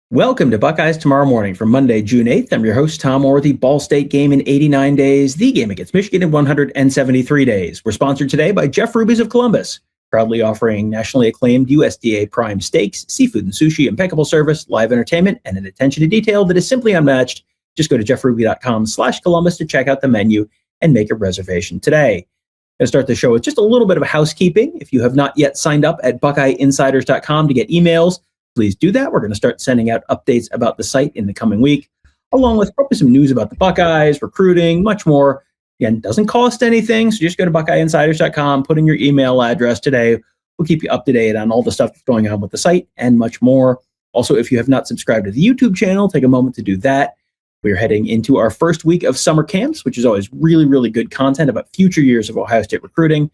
Welcome to Buckeyes Tomorrow Morning for Monday, June 8th. I'm your host, Tom Orr. The Ball State game in 89 days, the game against Michigan in 173 days. We're sponsored today by Jeff Ruby's of Columbus, proudly offering nationally acclaimed USDA prime steaks, seafood and sushi, impeccable service, live entertainment, and an attention to detail that is simply unmatched. Just go to jeffruby.com/Columbus to check out the menu and make a reservation today. I'm going to start the show with just a little bit of housekeeping. If you have not yet signed up at BuckeyeInsiders.com to get emails, please do that. We're going to start sending out updates about the site in the coming week, along with probably some news about the Buckeyes, recruiting, much more. Again, doesn't cost anything, so just go to BuckeyeInsiders.com, put in your email address today. We'll keep you up to date on all the stuff that's going on with the site and much more. Also, if you have not subscribed to the YouTube channel, take a moment to do that. We're heading into our first week of summer camps, which is always really, really good content about future years of Ohio State recruiting.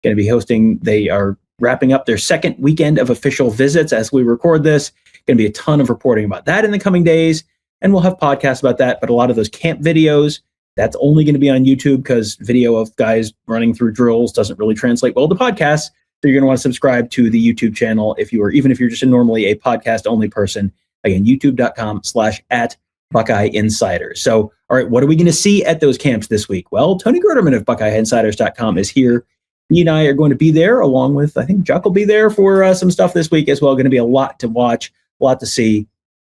Going to be hosting, they are wrapping up their second weekend of official visits as we record this. Going to be a ton of reporting about that in the coming days, and we'll have podcasts about that. But a lot of those camp videos, that's only going to be on YouTube because video of guys running through drills doesn't really translate well to podcasts. So you're going to want to subscribe to the YouTube channel even if you're just normally a podcast only person. Again, youtube.com/@BuckeyeInsiders. So, all right, what are we going to see at those camps this week? Well, Tony Gerdeman of BuckeyeInsiders.com is here. He and I are going to be there, along with, I think, Chuck will be there for some stuff this week as well. Going to be a lot to watch, a lot to see.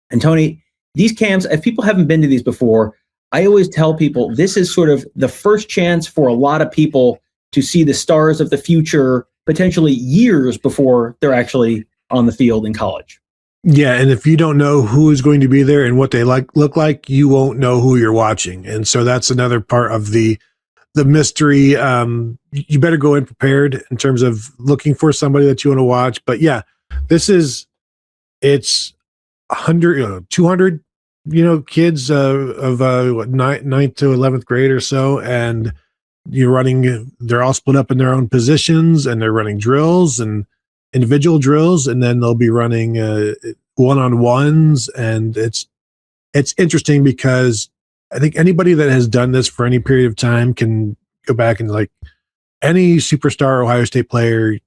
And Tony, these camps, if people haven't been to these before, I always tell people this is sort of the first chance for a lot of people to see the stars of the future, potentially years before they're actually on the field in college. Yeah, and if you don't know who is going to be there and what they look like, you won't know who you're watching. And so that's another part of the mystery. You better go in prepared in terms of looking for somebody that you want to watch. But yeah, it's 100, 200, kids of 9th to 11th grade or so. And they're all split up in their own positions, and they're running drills and individual drills. And then they'll be running one-on-ones. And it's interesting because I think anybody that has done this for any period of time can go back and, like, any superstar Ohio State player,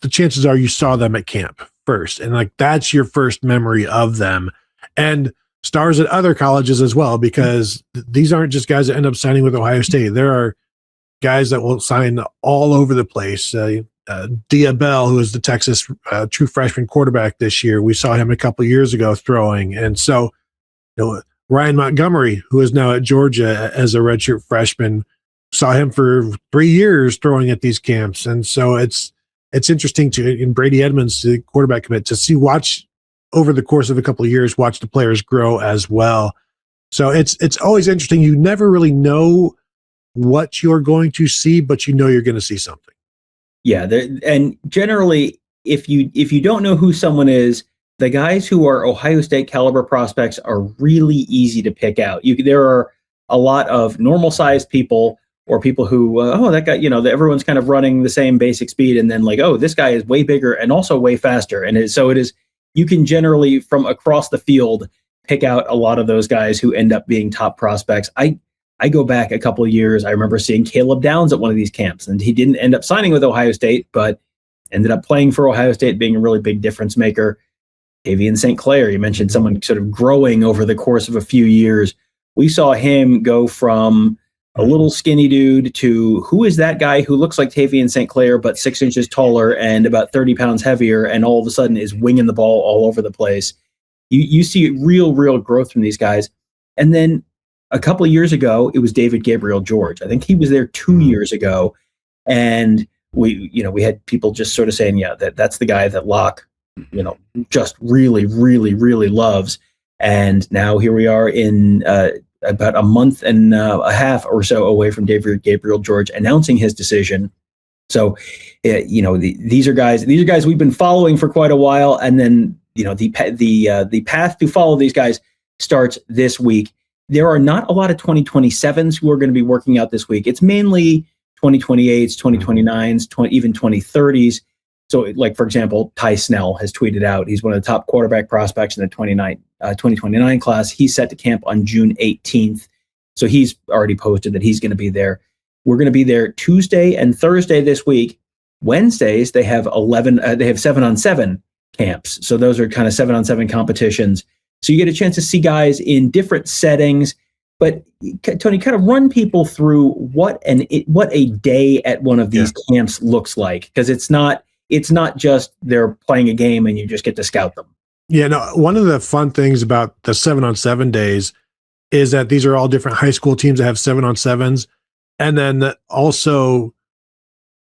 the chances are you saw them at camp first. And, like, that's your first memory of them. And stars at other colleges as well, because these aren't just guys that end up signing with Ohio State. There are guys that will sign all over the place. Dia Bell, who is the Texas true freshman quarterback this year, we saw him a couple years ago throwing. And so, Ryan Montgomery, who is now at Georgia as a redshirt freshman, saw him for 3 years throwing at these camps. And so it's interesting in Brady Edmonds, the quarterback commit, to watch over the course of a couple of years, watch the players grow as well. So it's always interesting. You never really know what you're going to see, but you're going to see something. Yeah, and generally, if you don't know who someone is, the guys who are Ohio State caliber prospects are really easy to pick out. There are a lot of normal sized people, or people who, that guy, everyone's kind of running the same basic speed, and then like, this guy is way bigger and also way faster. And it is, you can generally from across the field pick out a lot of those guys who end up being top prospects. I go back a couple of years. I remember seeing Caleb Downs at one of these camps, and he didn't end up signing with Ohio State, but ended up playing for Ohio State, being a really big difference maker. Tavian St. Clair, you mentioned someone sort of growing over the course of a few years. We saw him go from a little skinny dude to, who is that guy who looks like Tavian St. Clair but 6 inches taller and about 30 pounds heavier, and all of a sudden is winging the ball all over the place. You see real growth from these guys. And then a couple of years ago, it was David Gabriel George. I think he was there 2 years ago, and we had people just sort of saying, that's the guy that Locke just really loves. And now here we are in about a month and a half or so away from David Gabriel George announcing his decision. So, these are guys we've been following for quite a while. And then, the path to follow these guys starts this week. There are not a lot of 2027s who are going to be working out this week. It's mainly 2028s, 2029s, even 2030s. So, like, for example, Ty Snell has tweeted out, he's one of the top quarterback prospects in the 2029 class. He's set to camp on June 18th. So he's already posted that he's going to be there. We're going to be there Tuesday and Thursday this week. Wednesdays, they have 7-on-7 camps. So those are kind of 7-on-7 competitions. So you get a chance to see guys in different settings. But Tony, kind of run people through what a day at one of these camps looks like, because it's not just they're playing a game and you just get to scout them. Yeah, no. One of the fun things about the 7-on-7 days is that these are all different high school teams that have 7-on-7s, and then also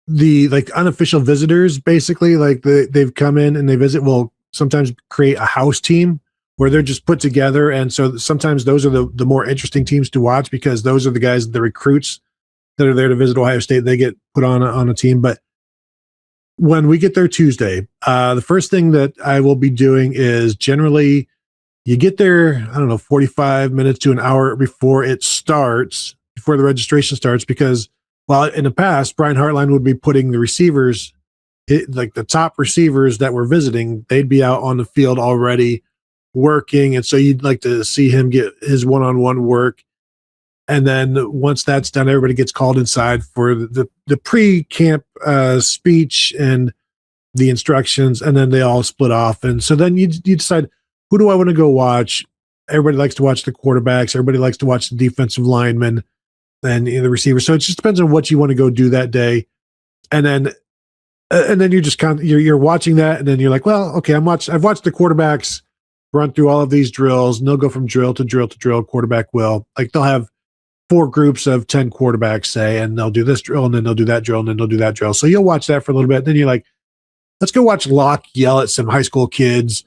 the unofficial visitors, basically, they've come in and they visit, will sometimes create a house team where they're just put together. And so sometimes those are the more interesting teams to watch, because those are the guys, the recruits that are there to visit Ohio State. They get put on a team. But when we get there Tuesday, the first thing that I will be doing is, generally you get there, 45 minutes to an hour before it starts, before the registration starts, because while in the past, Brian Hartline would be putting the receivers, the top receivers that were visiting, they'd be out on the field already working. And so you'd like to see him get his one-on-one work. And then once that's done, everybody gets called inside for the pre-camp speech and the instructions, and then they all split off. And so then you decide, who do I want to go watch? Everybody likes to watch the quarterbacks. Everybody likes to watch the defensive linemen and the receivers. So it just depends on what you want to go do that day. And then you're just you're watching that, and then you're like, well, okay, I've watched the quarterbacks run through all of these drills, and they'll go from drill to drill to drill. Quarterback will, they'll have 4 groups of 10 quarterbacks, say, and they'll do this drill, and then they'll do that drill, and then they'll do that drill. So you'll watch that for a little bit. Then you're like, let's go watch Locke yell at some high school kids,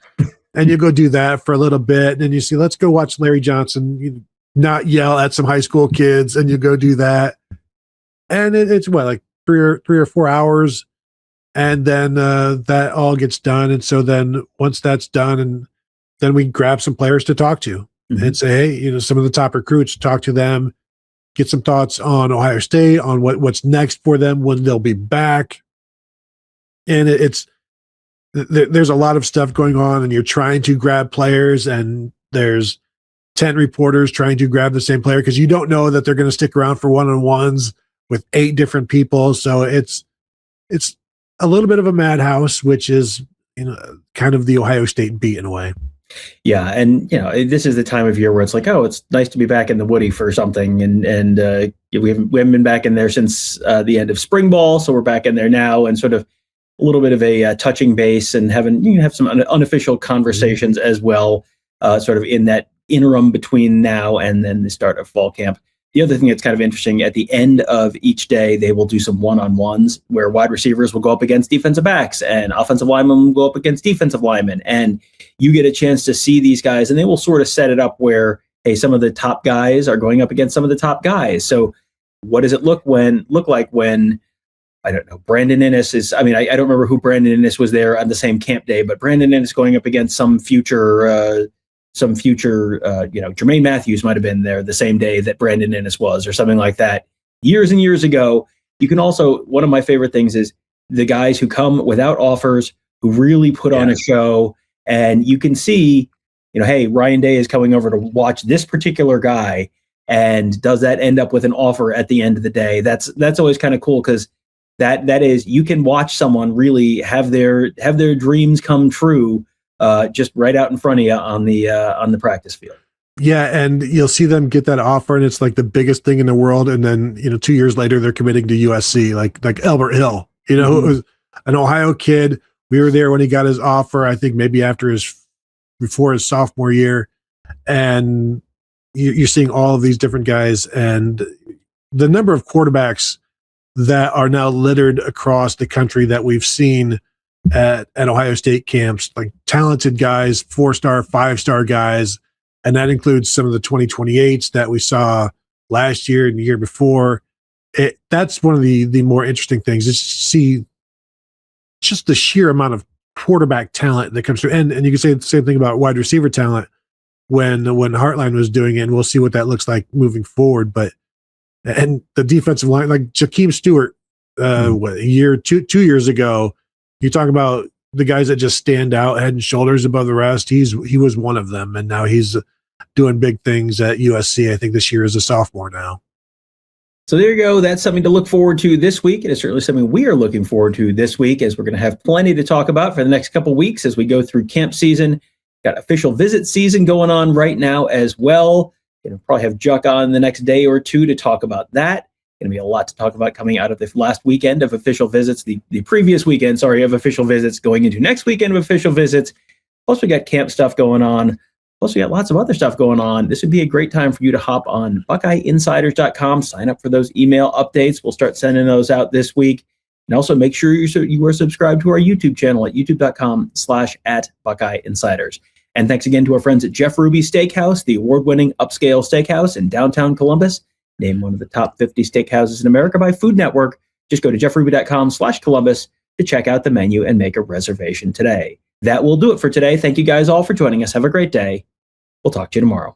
and you go do that for a little bit. And then you see, let's go watch Larry Johnson not yell at some high school kids, and you go do that. And it's what, 3 or 4 hours. And then that all gets done. And so then once that's done, and then we grab some players to talk to and say, hey, some of the top recruits, talk to them, get some thoughts on Ohio State, on what's next for them, when they'll be back. And there's a lot of stuff going on, and you're trying to grab players, and there's 10 reporters trying to grab the same player, because you don't know that they're going to stick around for one-on-ones with 8 different people. So it's a little bit of a madhouse, which is, kind of the Ohio State beat in a way. Yeah. And, this is the time of year where it's like, oh, it's nice to be back in the Woody for something. And we haven't been back in there since the end of spring ball. So we're back in there now, and sort of a little bit of a touching base, and have some unofficial conversations as well, sort of in that interim between now and then the start of fall camp. The other thing that's kind of interesting, at the end of each day, they will do some one-on-ones where wide receivers will go up against defensive backs, and offensive linemen will go up against defensive linemen. And you get a chance to see these guys, and they will sort of set it up where, hey, some of the top guys are going up against some of the top guys. So what does it look like when, I don't know, Brandon Innes is, I don't remember who Brandon Innes was there on the same camp day, but Brandon Innes going up against some future, Jermaine Matthews might have been there the same day that Brandon Innes was, or something like that, years and years ago. You can also, one of my favorite things is the guys who come without offers, who really put on a show, and you can see, hey, Ryan Day is coming over to watch this particular guy, and does that end up with an offer at the end of the day? That's always kind of cool, because that is, you can watch someone really have their dreams come true, just right out in front of you on the practice field. Yeah, and you'll see them get that offer, and it's like the biggest thing in the world. And then 2 years later, they're committing to USC, like Albert Hill. Who was an Ohio kid. We were there when he got his offer. I think maybe before his sophomore year, and you're seeing all of these different guys, and the number of quarterbacks that are now littered across the country that we've seen at Ohio State camps, like talented guys, 4-star, 5-star guys. And that includes some of the 2028s that we saw last year and the year before. That's one of the more interesting things, is to see just the sheer amount of quarterback talent that comes through. And you can say the same thing about wide receiver talent when Hartline was doing it, and we'll see what that looks like moving forward. And the defensive line, like Jakeem Stewart, two years ago, you talk about the guys that just stand out head and shoulders above the rest. He was one of them, and now he's doing big things at USC. I think this year as a sophomore now. So there you go. That's something to look forward to this week. It is certainly something we are looking forward to this week, as we're going to have plenty to talk about for the next couple of weeks as we go through camp season. Got official visit season going on right now as well. Going to probably have Juck on the next day or two to talk about that. Going to be a lot to talk about coming out of the last weekend of official visits, the previous weekend, of official visits, going into next weekend of official visits. Plus, we got camp stuff going on. Plus, we got lots of other stuff going on. This would be a great time for you to hop on BuckeyeInsiders.com, sign up for those email updates. We'll start sending those out this week. And also make sure you are subscribed to our YouTube channel at youtube.com/@BuckeyeInsiders. And thanks again to our friends at Jeff Ruby's Steakhouse, the award-winning upscale steakhouse in downtown Columbus, named one of the top 50 steakhouses in America by Food Network. Just go to jeffruby.com/Columbus to check out the menu and make a reservation today. That will do it for today. Thank you guys all for joining us. Have a great day. We'll talk to you tomorrow.